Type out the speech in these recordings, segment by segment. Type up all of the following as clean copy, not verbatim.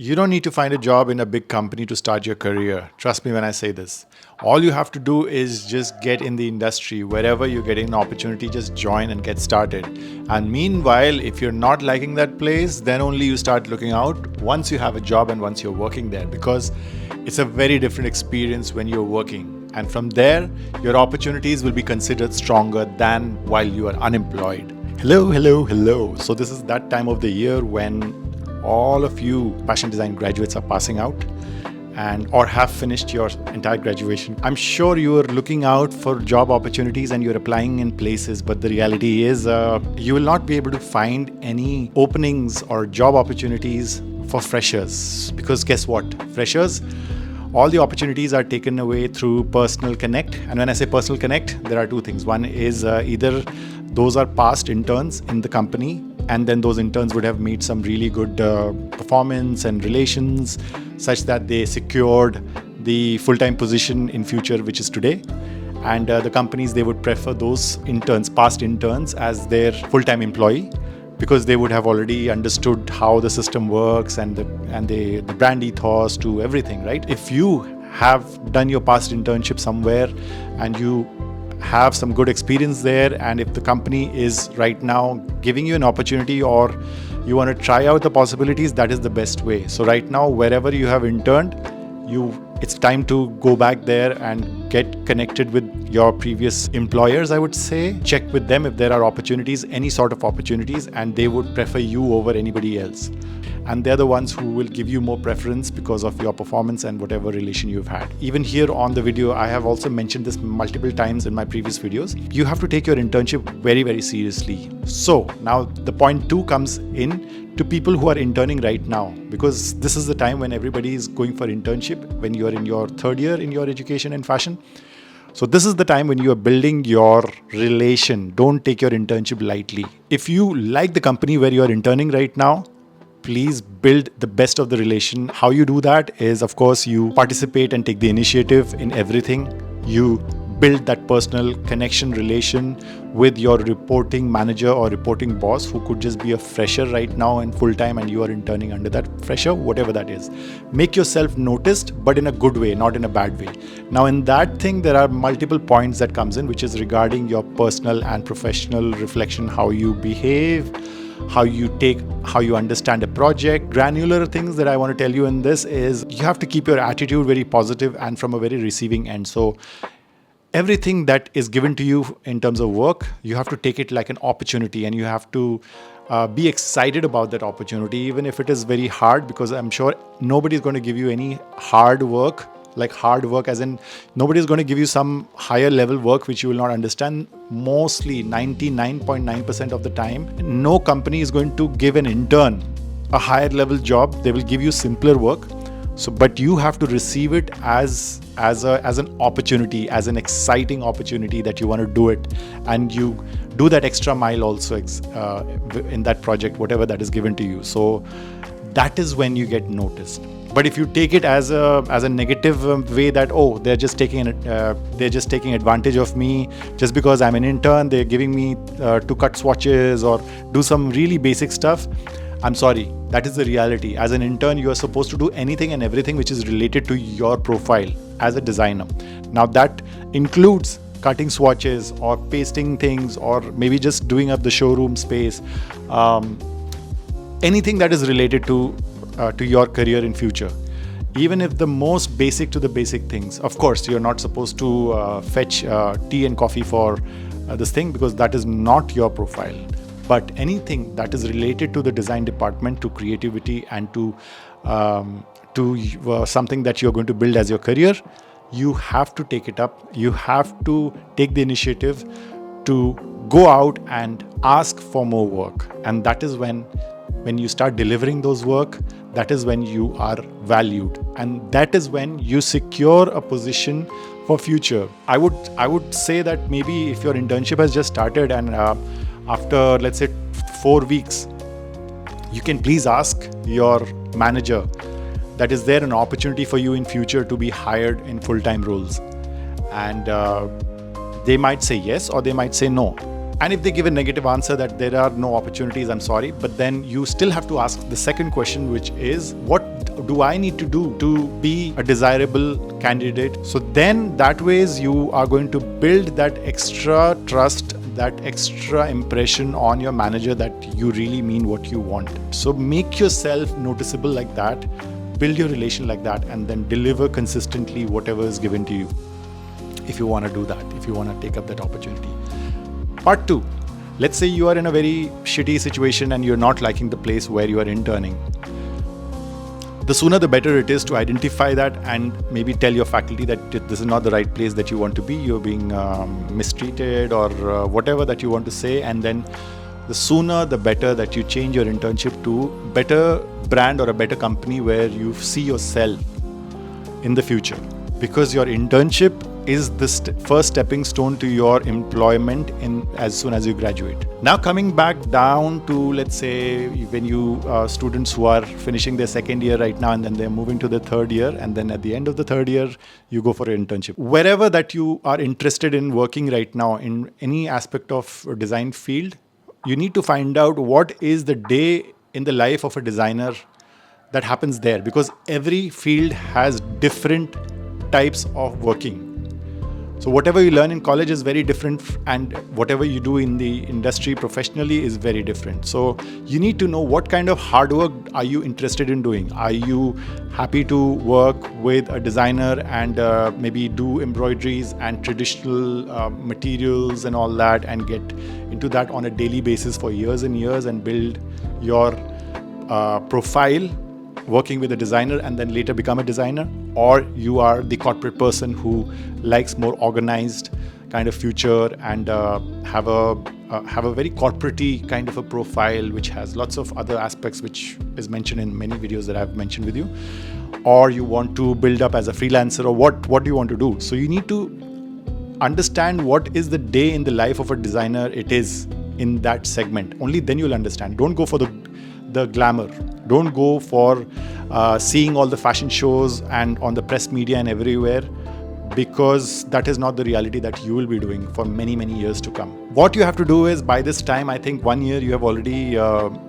You don't need to find a job in a big company to start your career. Trust me when I say this. All you have to do is just get in the industry. Wherever you're getting an opportunity, just join and get started. And meanwhile, if you're not liking that place, then only you start looking out once you have a job and once you're working there, because it's a very different experience when you're working. And from there, your opportunities will be considered stronger than while you are unemployed. Hello, hello, hello. So this is that time of the year when all of you fashion design graduates are passing out or have finished your entire graduation. I'm sure you are looking out for job opportunities and you're applying in places, but the reality is you will not be able to find any openings or job opportunities for freshers, because guess what? Freshers, all the opportunities are taken away through personal connect. And when I say personal connect, there are two things. One is either those are past interns in the company, and then those interns would have made some really good performance and relations such that they secured the full-time position in future, which is today. And the companies, they would prefer those interns, past interns, as their full-time employee, because they would have already understood how the system works and the brand ethos to everything, right? If you have done your past internship somewhere and you have some good experience there, and if the company is right now giving you an opportunity or you want to try out the possibilities, that is the best way. So right now, wherever you have interned, it's time to go back there and get connected with your previous employers, I would say. Check with them if there are opportunities, any sort of opportunities, and they would prefer you over anybody else. And they're the ones who will give you more preference because of your performance and whatever relation you've had. Even here on the video, I have also mentioned this multiple times in my previous videos. You have to take your internship very, very seriously. So now the point 2 comes in to people who are interning right now, because this is the time when everybody is going for internship, when you are in your 3rd year in your education in fashion. So this is the time when you are building your relation. Don't take your internship lightly. If you like the company where you are interning right now, please build the best of the relation. How you do that is, of course, you participate and take the initiative in everything. You build that personal connection relation with your reporting manager or reporting boss, who could just be a fresher right now and full-time, and you are interning under that fresher, whatever that is. Make yourself noticed, but in a good way, not in a bad way. Now, in that thing, there are multiple points that comes in, which is regarding your personal and professional reflection, how you behave, how you understand a project. Granular things that I want to tell you in this is you have to keep your attitude very positive and from a very receiving end. So everything that is given to you in terms of work, you have to take it like an opportunity, and you have to be excited about that opportunity, even if it is very hard, because I'm sure nobody's going to give you any hard work, like hard work as in nobody's going to give you some higher level work which you will not understand. Mostly 99.9% of the time, no company is going to give an intern a higher level job. They will give you simpler work. So, but you have to receive it as an opportunity, as an exciting opportunity that you want to do it, and you do that extra mile also in that project, whatever that is given to you. So that is when you get noticed. But if you take it as a negative way, that they're just taking advantage of me just because I'm an intern, they're giving me to cut swatches or do some really basic stuff, I'm sorry, that is the reality. As an intern, you are supposed to do anything and everything which is related to your profile as a designer. Now that includes cutting swatches or pasting things, or maybe just doing up the showroom space, anything that is related to your career in future. Even if the most basic to the basic things. Of course, you're not supposed to fetch tea and coffee for this thing, because that is not your profile. But anything that is related to the design department, to creativity, and to something that you're going to build as your career, you have to take it up. You have to take the initiative to go out and ask for more work. And that is when you start delivering those work, that is when you are valued, and that is when you secure a position for future. I would say that maybe if your internship has just started and after, let's say, 4 weeks, you can please ask your manager that is there an opportunity for you in future to be hired in full-time roles, and they might say yes or they might say no. And if they give a negative answer that there are no opportunities, I'm sorry, but then you still have to ask the second question, which is, what do I need to do to be a desirable candidate? So then that ways you are going to build that extra trust, that extra impression on your manager that you really mean what you want. So make yourself noticeable like that, build your relation like that, and then deliver consistently whatever is given to you. If you want to do that, if you want to take up that opportunity. Part 2. Let's say you are in a very shitty situation and you're not liking the place where you are interning. The sooner the better it is to identify that and maybe tell your faculty that this is not the right place that you want to be, you're being mistreated or whatever that you want to say, and then the sooner the better that you change your internship to better brand or a better company where you see yourself in the future, because your internship is the first stepping stone to your employment in as soon as you graduate. Now coming back down to, let's say, when you students who are finishing their second year right now and then they're moving to the third year, and then at the end of the third year you go for an internship. Wherever that you are interested in working right now in any aspect of design field, you need to find out what is the day in the life of a designer that happens there, because every field has different types of working. So whatever you learn in college is very different, and whatever you do in the industry professionally is very different. So you need to know what kind of hard work are you interested in doing. Are you happy to work with a designer and maybe do embroideries and traditional materials and all that, and get into that on a daily basis for years and years and build your profile working with a designer and then later become a designer? Or you are the corporate person who likes more organized kind of future and have a very corporate-y kind of a profile which has lots of other aspects which is mentioned in many videos that I've mentioned with you? Or you want to build up as a freelancer, or what do you want to do? So you need to understand what is the day in the life of a designer it is in that segment. Only then you'll understand. Don't go for the glamour. Don't go for seeing all the fashion shows and on the press media and everywhere, because that is not the reality that you will be doing for many, many years to come. What you have to do is, by this time, I think 1 year you have already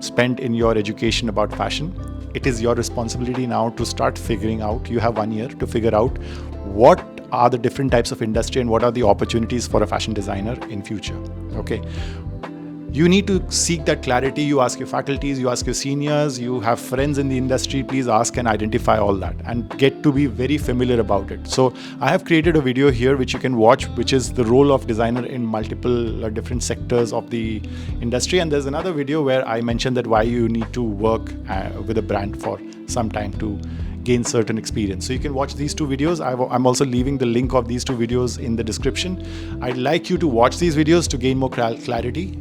spent in your education about fashion. It is your responsibility now to start figuring out. You have 1 year to figure out what are the different types of industry and what are the opportunities for a fashion designer in future. Okay. You need to seek that clarity. You ask your faculties, you ask your seniors, you have friends in the industry, please ask and identify all that and get to be very familiar about it. So I have created a video here which you can watch, which is the role of designer in multiple different sectors of the industry. And there's another video where I mentioned that why you need to work with a brand for some time to gain certain experience. So you can watch these two videos. I'm also leaving the link of these two videos in the description. I'd like you to watch these videos to gain more clarity.